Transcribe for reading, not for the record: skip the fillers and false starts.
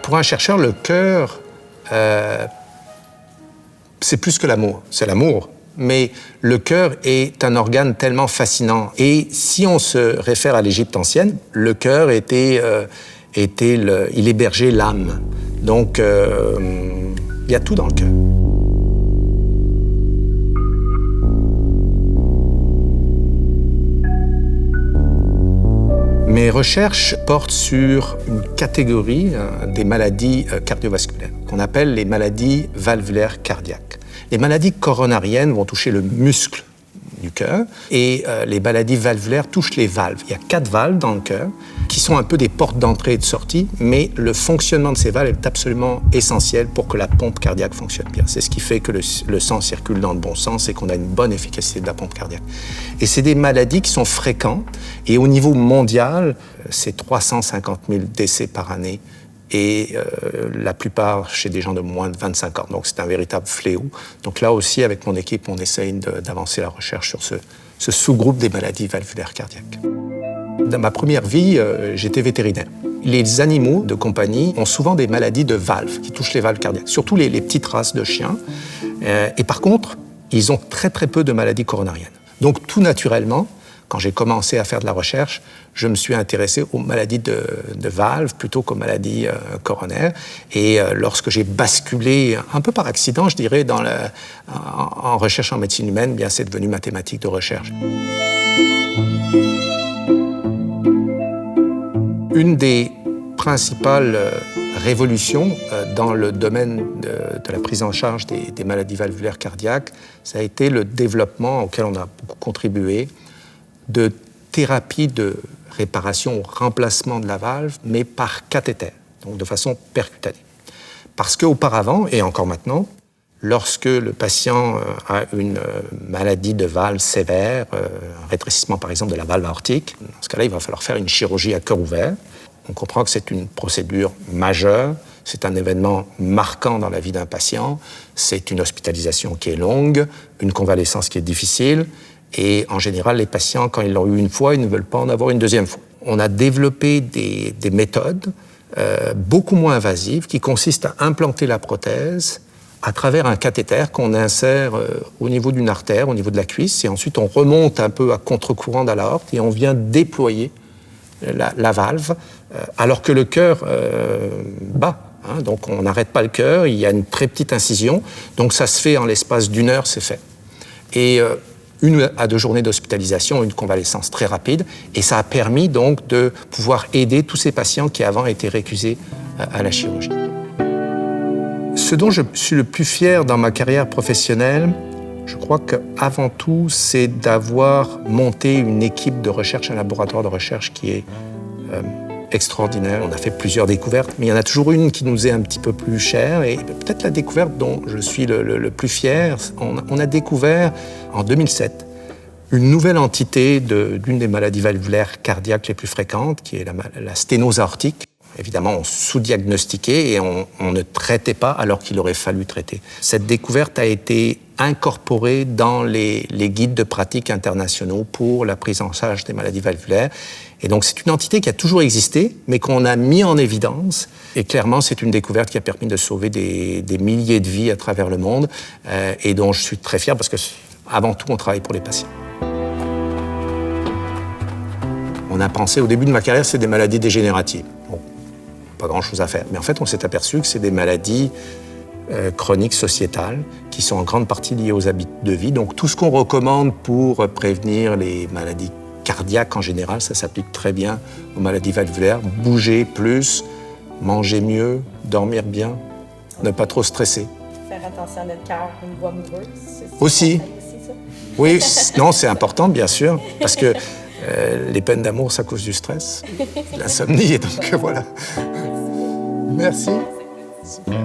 Pour un chercheur, le cœur, c'est plus que l'amour. C'est l'amour, mais le cœur est un organe tellement fascinant. Et si on se réfère à l'Égypte ancienne, le cœur il hébergeait l'âme. Donc, il y a tout dans le cœur. Mes recherches portent sur une catégorie des maladies cardiovasculaires qu'on appelle les maladies valvulaires cardiaques. Les maladies coronariennes vont toucher le muscle du cœur et les maladies valvulaires touchent les valves. Il y a 4 valves dans le cœur qui sont un peu des portes d'entrée et de sortie, mais le fonctionnement de ces valves est absolument essentiel pour que la pompe cardiaque fonctionne bien. C'est ce qui fait que le sang circule dans le bon sens et qu'on a une bonne efficacité de la pompe cardiaque. Et c'est des maladies qui sont fréquentes et au niveau mondial, c'est 350 000 décès par année et la plupart chez des gens de moins de 25 ans. Donc c'est un véritable fléau. Donc là aussi, avec mon équipe, on essaye d'avancer la recherche sur ce sous-groupe des maladies valvulaires cardiaques. Dans ma première vie, j'étais vétérinaire. Les animaux de compagnie ont souvent des maladies de valves qui touchent les valves cardiaques, surtout les petites races de chiens. Et par contre, ils ont très très peu de maladies coronariennes. Donc tout naturellement, quand j'ai commencé à faire de la recherche, je me suis intéressé aux maladies de valves plutôt qu'aux maladies coronaires. Et lorsque j'ai basculé, un peu par accident, je dirais, en recherche en médecine humaine, bien c'est devenu mathématiques de recherche. Une des principales révolutions dans le domaine de la prise en charge des maladies valvulaires cardiaques, ça a été le développement auquel on a beaucoup contribué de thérapie de réparation ou remplacement de la valve, mais par cathéter, donc de façon percutanée. Parce qu'auparavant, et encore maintenant, lorsque le patient a une maladie de valve sévère, un rétrécissement par exemple de la valve aortique, dans ce cas-là, il va falloir faire une chirurgie à cœur ouvert. On comprend que c'est une procédure majeure, c'est un événement marquant dans la vie d'un patient, c'est une hospitalisation qui est longue, une convalescence qui est difficile, et en général, les patients, quand ils l'ont eu une fois, ils ne veulent pas en avoir une deuxième fois. On a développé des méthodes beaucoup moins invasives qui consistent à implanter la prothèse à travers un cathéter qu'on insère au niveau d'une artère, au niveau de la cuisse, et ensuite on remonte un peu à contre-courant dans l'aorte et on vient déployer la valve, alors que le cœur bat. Donc on n'arrête pas le cœur, il y a une très petite incision, donc ça se fait en l'espace d'1 heure, c'est fait. Et 1 à 2 journées d'hospitalisation, une convalescence très rapide, et ça a permis donc de pouvoir aider tous ces patients qui avant étaient récusés à la chirurgie. Ce dont je suis le plus fier dans ma carrière professionnelle, je crois qu'avant tout, c'est d'avoir monté une équipe de recherche, un laboratoire de recherche qui est extraordinaire. On a fait plusieurs découvertes, mais il y en a toujours une qui nous est un petit peu plus chère. Et peut-être la découverte dont je suis le plus fier, on a découvert en 2007 une nouvelle entité d'une des maladies valvulaires cardiaques les plus fréquentes, qui est la sténose aortique. Évidemment, on sous-diagnostiquait et on ne traitait pas alors qu'il aurait fallu traiter. Cette découverte a été incorporée dans les guides de pratique internationaux pour la prise en charge des maladies valvulaires. Et donc, c'est une entité qui a toujours existé, mais qu'on a mis en évidence. Et clairement, c'est une découverte qui a permis de sauver des milliers de vies à travers le monde et dont je suis très fier parce que, avant tout, on travaille pour les patients. On a pensé, au début de ma carrière, c'est des maladies dégénératives. Bon, pas grand-chose à faire. Mais en fait, on s'est aperçu que c'est des maladies chroniques sociétales qui sont en grande partie liées aux habitudes de vie. Donc, tout ce qu'on recommande pour prévenir les maladies cardiaques en général, ça s'applique très bien aux maladies valvulaires. Bouger plus, manger mieux, dormir bien, ne pas trop stresser. Faire attention à notre cœur au niveau amoureux. Aussi. Oui, non, c'est important, bien sûr, parce que les peines d'amour, ça cause du stress, l'insomnie, et donc voilà. Merci. Super.